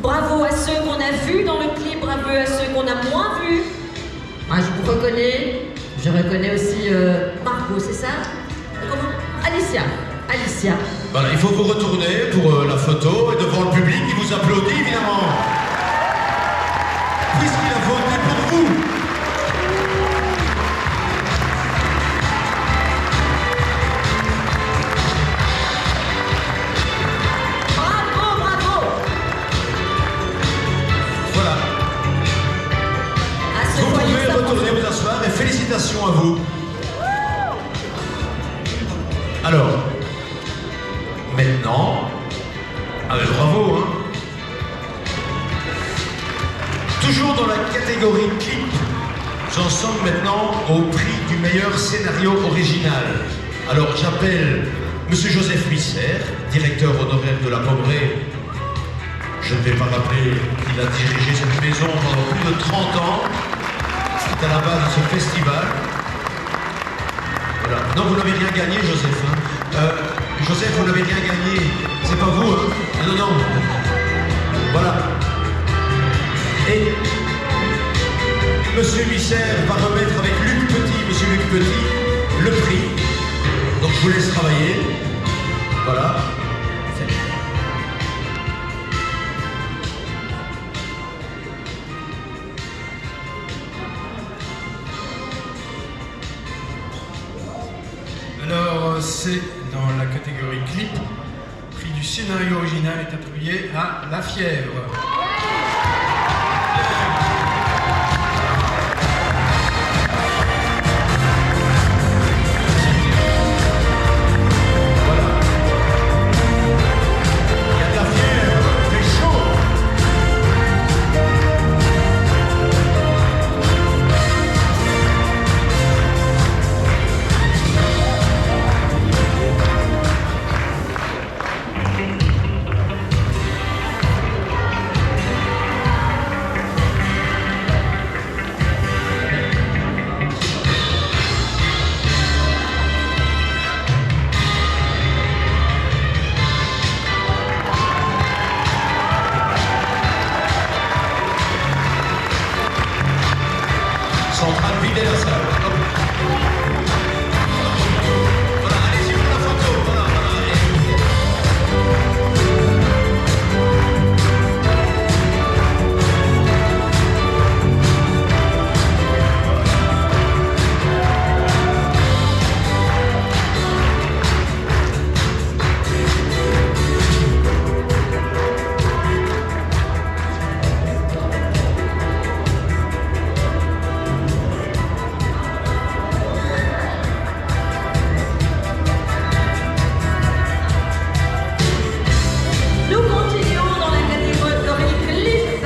S6: Bravo à ceux qu'on a vus dans le clip, bravo à ceux qu'on a moins vus. Ah, je vous reconnais. Je reconnais aussi Margot, c'est ça? Comment? Alicia. Alicia.
S2: Voilà, il faut vous retourner pour la photo et devant le public qui vous applaudit évidemment. Puisqu'il a voté pour vous.
S6: Bravo, bravo.
S2: Voilà.
S6: À ce
S2: Vous
S6: foyer,
S2: pouvez
S6: ça
S2: retourner
S6: prend-
S2: vous asseoir et félicitations à vous. Alors, maintenant, bravo, hein. Toujours dans la catégorie clip, j'en sommes maintenant au prix du meilleur scénario original. Alors j'appelle Monsieur Joseph Misser, directeur honoraire de la Pommeraye. Je ne vais pas rappeler qu'il a dirigé cette maison pendant plus de 30 ans. C'est à la base de ce festival. Voilà. Non, vous n'avez rien gagné, Joseph. Hein. Joseph, vous n'avez rien gagné. C'est pas vous, hein. Non, non. Voilà. Et Monsieur Misser va remettre avec Luc Petit, Monsieur Luc Petit, le prix. Donc je vous laisse travailler. Voilà.
S8: Alors, c'est dans la catégorie clip. Le prix du scénario original est attribué à La Fièvre.
S2: Sont en train de vider la salle. Hop. Voilà, allez-y pour la photo. Voilà,
S6: Nous continuons dans la catégorie clip.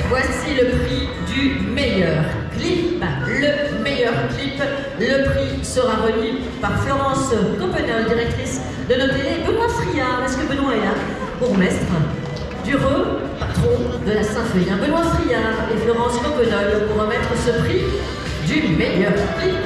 S6: Voici le prix du meilleur clip. Le meilleur clip. Le prix sera remis par Florence Copenel, directrice de nos télés. Benoît Friard, est-ce que Benoît est là? Bourgmestre. Dureux, patron de la Saint-Feuillin. Benoît Friard et Florence Copenel pour remettre ce prix du meilleur clip.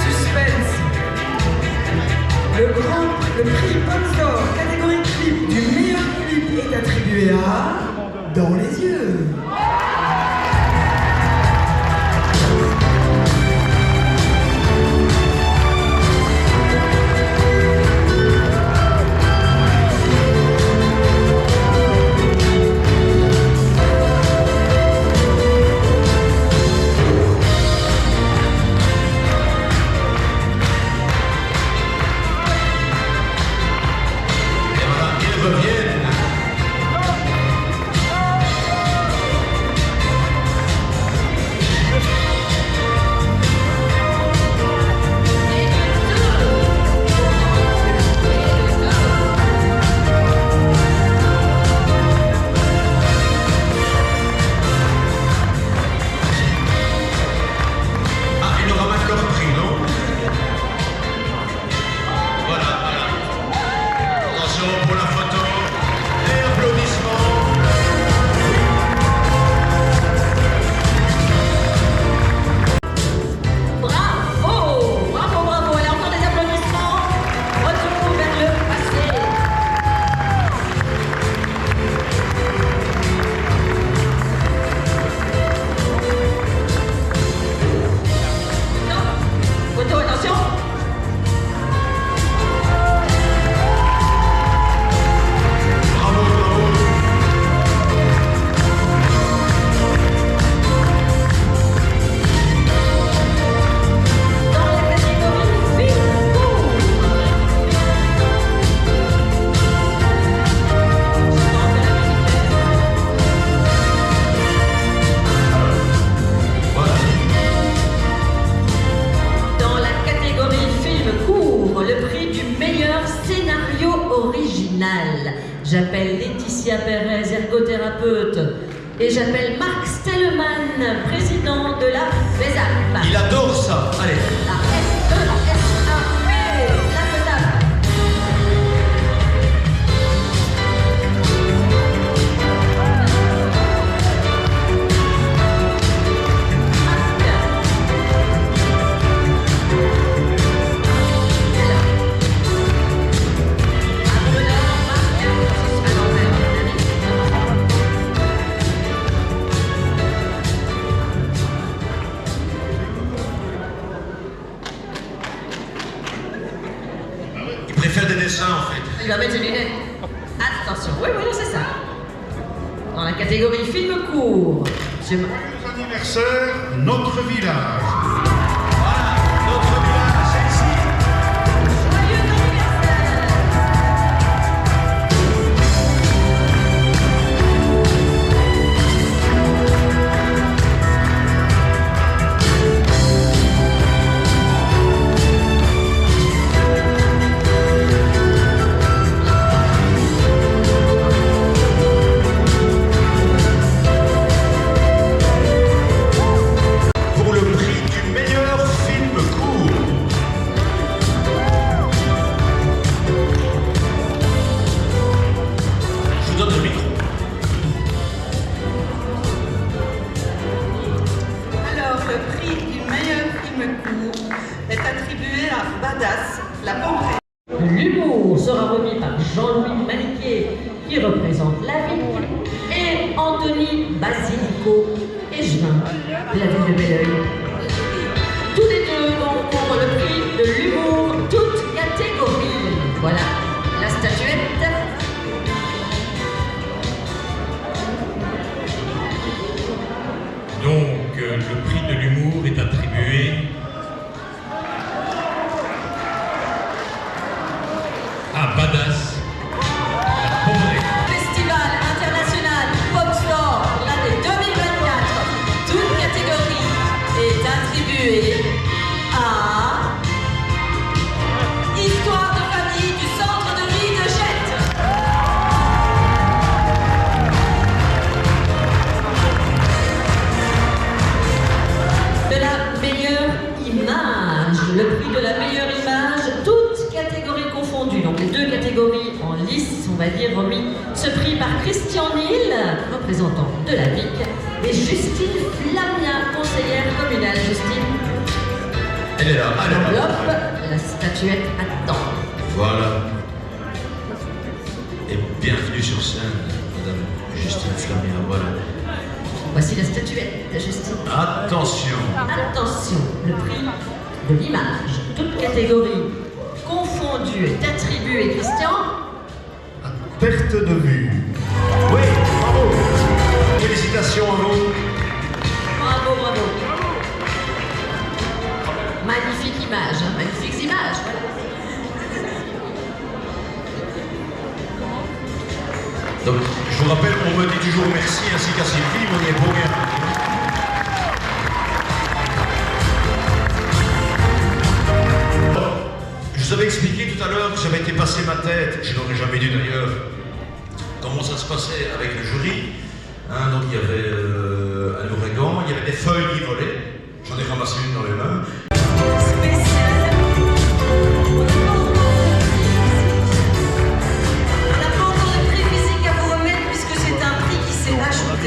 S19: Suspense. Le
S6: original. J'appelle Laetitia Pérez, ergothérapeute. Et j'appelle Marc Stellman, président de la FESAP.
S2: Il adore ça. Allez.
S6: La FE, la FAP, la FESAP.
S2: En fait.
S6: Il va mettre ses lunettes. Attention, oui, non, c'est ça. Dans la catégorie film court.
S2: Joyeux anniversaire, notre village. Voilà, notre village, c'est ici.
S6: Joyeux L'humour sera remis par Jean-Louis Maniquet, qui représente la ville, et Anthony Basilico, échevin de la ville de Belleuil. Tous les deux donc pour le prix de l'humour, toute catégorie. Voilà la statuette.
S8: Donc, le prix de l'humour est attribué à Badass, la Pommerée.
S6: Festival international Popstar, l'année 2024, toute catégorie est attribuée à Histoire de famille du centre de vie de Jette. De la meilleure image, le prix de la meilleure image, toutes catégories confondues, donc les deux catégories en lice, on va dire, remis ce prix par Christian Nil, représentant de la VIC, et Justine Flamia, conseillère communale. Justine,
S2: elle est là, elle est là.
S6: L'enveloppe, la statuette attend.
S2: Voilà. Et bienvenue sur scène, Madame Justine Flamia, voilà.
S6: Voici la statuette de Justine.
S2: Attention.
S6: Attention, le prix de l'image, toute catégorie confondue est attribué, Christian,
S2: à perte de vue. Oui, bravo. Félicitations à vous.
S6: Bravo, bravo. Magnifique image, hein, magnifiques images.
S2: Donc, je vous rappelle qu'on me dit toujours merci ainsi qu'à Sylvie, on y est pour rien. Je vous avais expliqué tout à l'heure que j'avais été passer ma tête, je n'aurais jamais dû d'ailleurs, comment ça se passait avec le jury. Hein, donc il y avait un ouragan, il y avait des feuilles qui volaient, j'en ai ramassé une dans les mains.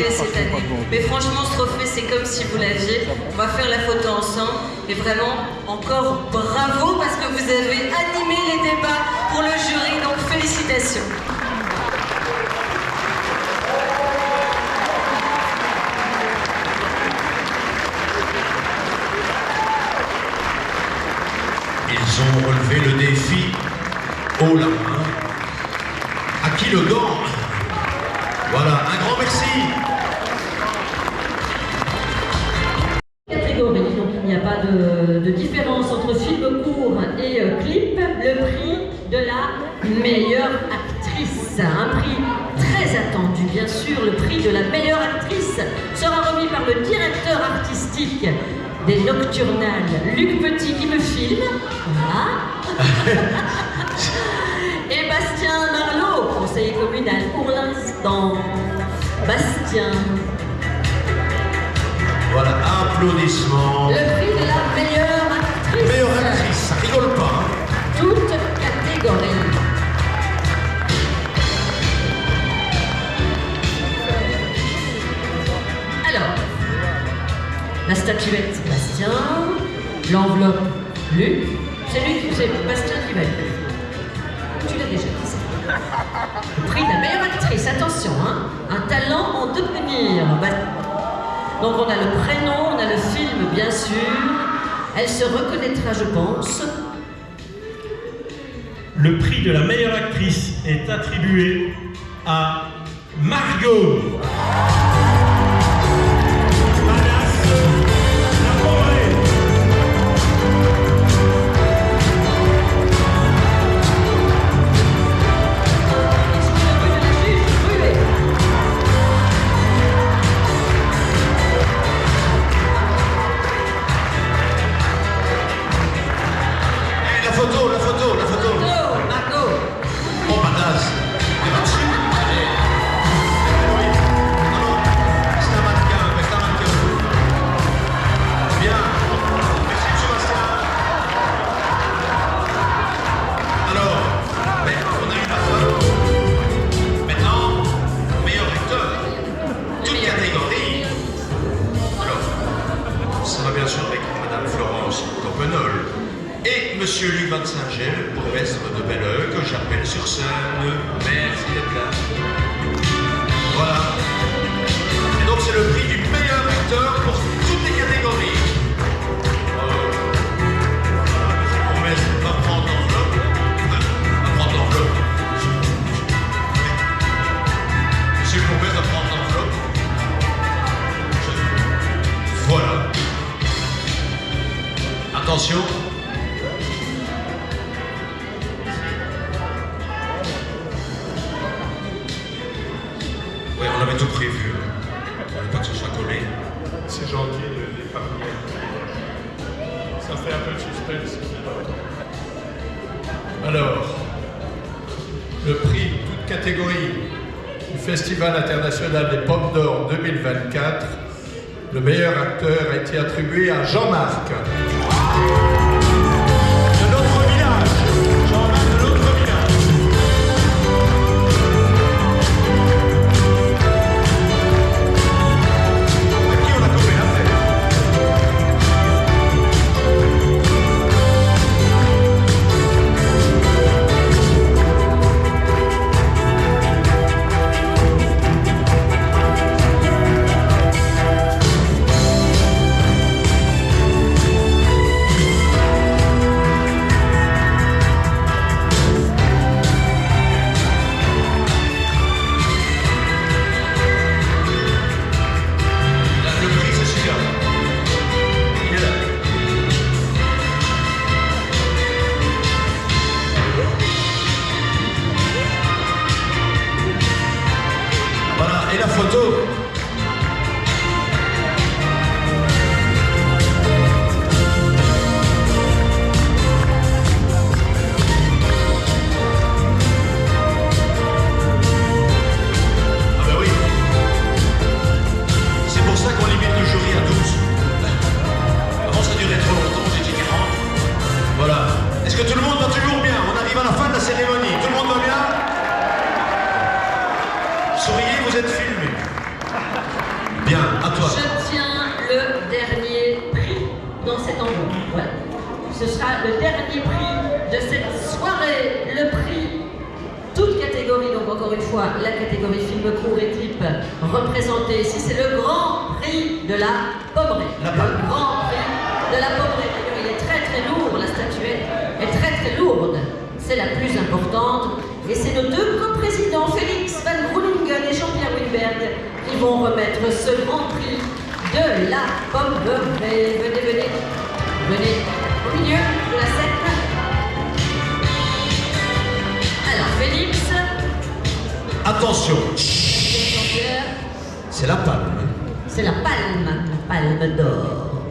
S6: Cette année. Mais franchement, ce trophée, c'est comme si vous l'aviez. On va faire la photo ensemble. Et vraiment, encore bravo parce que vous avez animé les débats pour le jury. Donc, félicitations.
S2: Ils ont relevé le défi haut la main. À qui le gant? Voilà, un grand merci.
S6: Catégorie, donc il n'y a pas de différence entre film court et clip. Le prix de la meilleure actrice. Un prix très attendu, bien sûr. Le prix de la meilleure actrice sera remis par le directeur artistique des Nocturnales, Luc Petit, qui me filme. Voilà. Et Bastien Marlot, conseiller communal pour l'instant. Bastien.
S2: Voilà, applaudissements.
S6: Le prix de la meilleure actrice.
S2: Meilleure actrice, ça rigole pas. Hein.
S6: Toute catégorie. Alors, la statuette Bastien, l'enveloppe Luc, c'est Bastien qui va être. Tu l'as déjà dit ça. Le prix de la meilleure actrice, attention, hein, un talent en devenir. Donc on a le prénom, on a le film bien sûr, elle se reconnaîtra je pense.
S10: Le prix de la meilleure actrice est attribué à Margot.
S2: Monsieur Luc Van Saint-Gel, bourgmestre de Belleuil, que j'appelle sur scène. Merci d'être là. Voilà. Et donc c'est le prix du meilleur acteur pour toutes les catégories. Monsieur le bourgmestre va prendre l'enveloppe. Monsieur le bourgmestre va prendre l'enveloppe. Voilà. Attention. Oui, on avait tout prévu. On ne veut pas que ce soit collé.
S10: C'est gentil de l'épargner. Ça fait un peu de suspense.
S8: Alors, le prix, toute catégorie, du Festival international des Pommes d'Or 2024, le meilleur acteur a été attribué à Jean-Marc. De notre village. Jean-Marc de notre village. La photo. Ah ben oui. C'est pour ça qu'on limite le jury à 12. Avant ça durait trop longtemps, on était 40. Voilà. Est-ce que tout le monde va toujours bien? On arrive à la fin de la cérémonie. Tout le monde va bien? Souriez, vous êtes filmé. Bien, à toi.
S6: Je tiens le dernier prix dans cet enveloppe. Voilà. Ce sera le dernier prix de cette soirée. Le prix, toute catégorie, donc encore une fois, la catégorie film court et clip représentée ici, c'est le grand prix de la Pommerie. Le grand prix de la Pommerie. D'ailleurs, il est très très lourd, la statuette est très très lourde. C'est la plus importante. Et c'est nos deux coprésidents, Félix Van Groeningen et Jean-Pierre Winberg, qui vont remettre ce grand prix de la Pommerie. Venez, venez, venez au milieu de la scène. Alors, Félix.
S2: Attention. C'est la palme.
S6: C'est la palme d'or.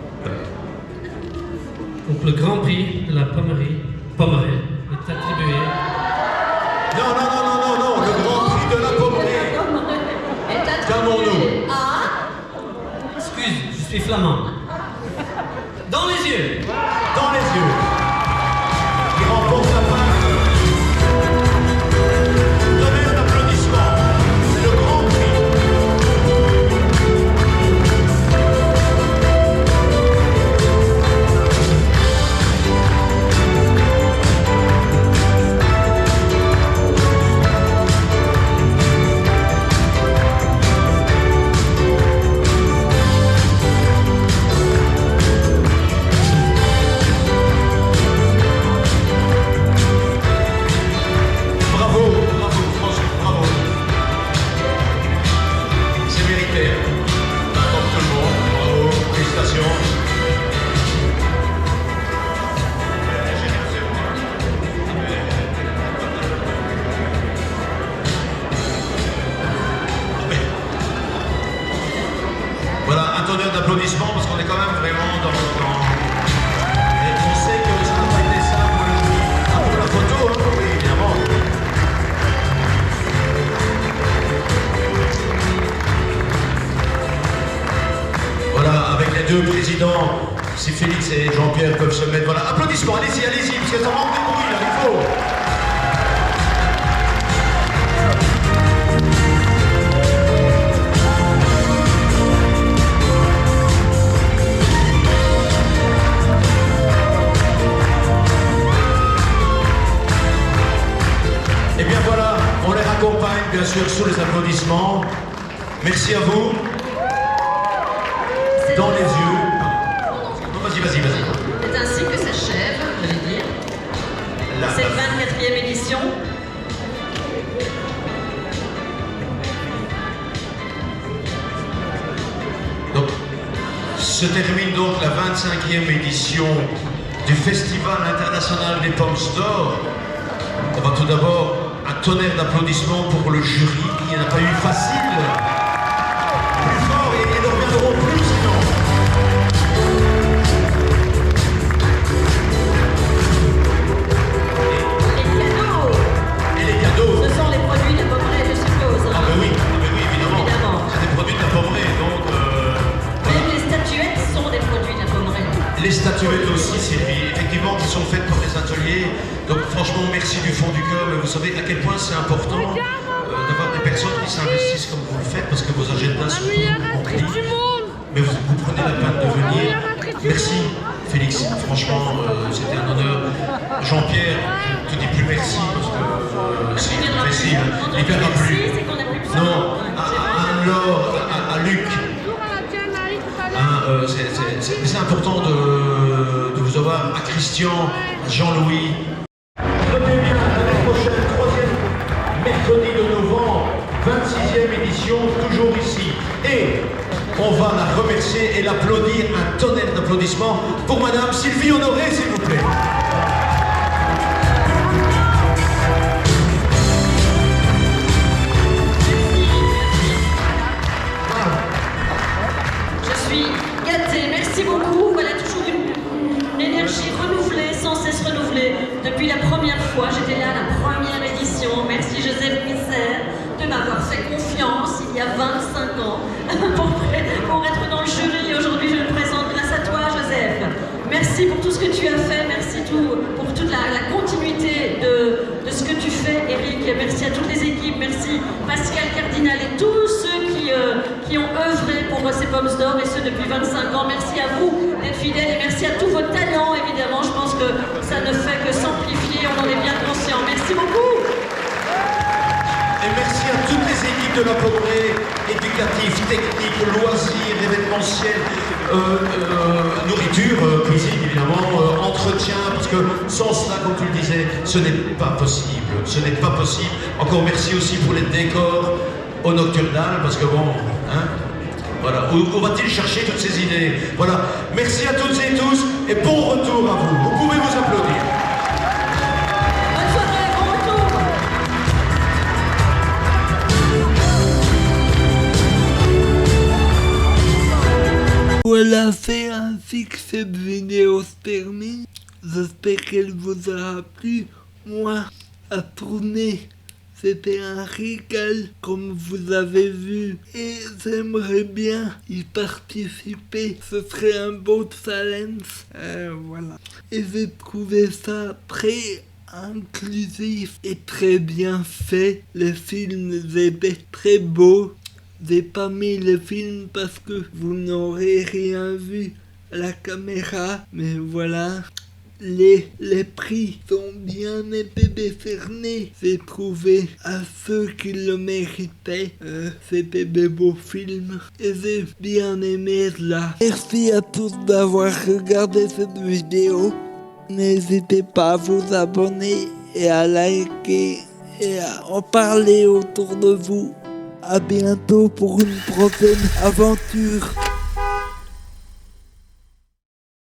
S12: Donc le grand prix de la Pommerie est attribué.
S2: Non, le grand
S12: suis flamand. Dans les yeux.
S2: Dans les yeux. Qui remporte la part. Donnez un applaudissement. C'est le grand prix. Voilà, un tonnerre d'applaudissements parce qu'on est quand même vraiment dans... Et on sait que ça n'a pas été simple pour la photo, hein, oui, évidemment. Voilà, avec les deux présidents, si Félix et Jean-Pierre peuvent se mettre... Voilà, applaudissements, allez-y, allez-y, parce que ça manque des bruits, là, il faut... Et bien voilà, on les raccompagne bien sûr sous les applaudissements. Merci à vous. Dans les yeux. Non, vas-y.
S6: C'est ainsi que s'achève, je vais dire, cette 24e édition.
S2: Donc, se termine donc la 25e édition du Festival international des Pommes d'Or. On va tout d'abord un tonnerre d'applaudissements pour le jury qui n'a pas eu facile. Plus fort et ne reviendront plus sinon. Et les cadeaux.
S6: Ce sont les produits de Pomeré, je suppose.
S2: Ah ben oui, évidemment. C'est des produits de la Pomeré, donc...
S6: Même les statuettes sont des produits de la Pomeré.
S2: Les statuettes aussi, Sylvie, effectivement, qui sont faites par les ateliers. Donc franchement, merci du fond du cœur. Mais vous savez à quel point c'est important d'avoir des personnes qui s'investissent comme vous le faites, parce que vos agendas sont remplis. Mais vous prenez la peine de venir. Merci, Félix. Franchement, c'était un honneur. Jean-Pierre, je ne te dis plus merci, parce que c'est difficile. Il ne perdra plus. Non, à Laure, à Luc. C'est important de vous avoir, à Christian, à Jean-Louis. Notez bien, l'année prochaine, 3e mercredi de novembre, 26e édition, toujours ici. Et on va la remercier et l'applaudir, un tonnerre d'applaudissements pour Madame Sylvie Honoré, s'il vous plaît.
S6: Merci beaucoup. Voilà, toujours une énergie renouvelée, sans cesse renouvelée. Depuis la première fois, j'étais là à la première édition. Merci Joseph Misser de m'avoir fait confiance il y a 25 ans pour être dans le jury. Aujourd'hui, je me présente grâce à toi, Joseph. Merci pour tout ce que tu as fait. Merci pour toute la continuité de ce que tu fais, Eric. Merci à toutes les équipes. Merci Pascal Cardinal et tous ceux qui ont œuvré pour ces Pommes d'Or, et ce depuis 25 ans. Merci à vous d'être fidèles et merci à tous vos talents, évidemment. Je pense que ça ne fait que s'amplifier, on en est bien conscient. Merci beaucoup.
S2: Et merci à toutes les équipes de la Pomeré, éducatifs, techniques, loisirs, événementiels, nourriture, cuisine évidemment, entretien, parce que sans cela, comme tu le disais, ce n'est pas possible. Ce n'est pas possible. Encore merci aussi pour les décors au Nocturnal, parce que bon, hein, voilà, où va-t-il chercher toutes ces idées? Voilà, merci à toutes et tous, et bon retour à vous. Vous pouvez vous applaudir.
S6: Bonne soirée, bon retour.
S11: Voilà, c'est ainsi que cette vidéo se termine. J'espère qu'elle vous aura plu. Moi, à tourner C'était un régal, comme vous avez vu, et j'aimerais bien y participer. Ce serait un beau challenge. Voilà. Et j'ai trouvé ça très inclusif et très bien fait. Les films étaient très beaux. J'ai pas mis le film parce que vous n'aurez rien vu à la caméra, mais voilà. Les prix sont bien été décernés, j'ai trouvé, à ceux qui le méritaient. C'était des beaux films et j'ai bien aimé là. Merci à tous d'avoir regardé cette vidéo. N'hésitez pas à vous abonner et à liker et à en parler autour de vous. À bientôt pour une prochaine aventure.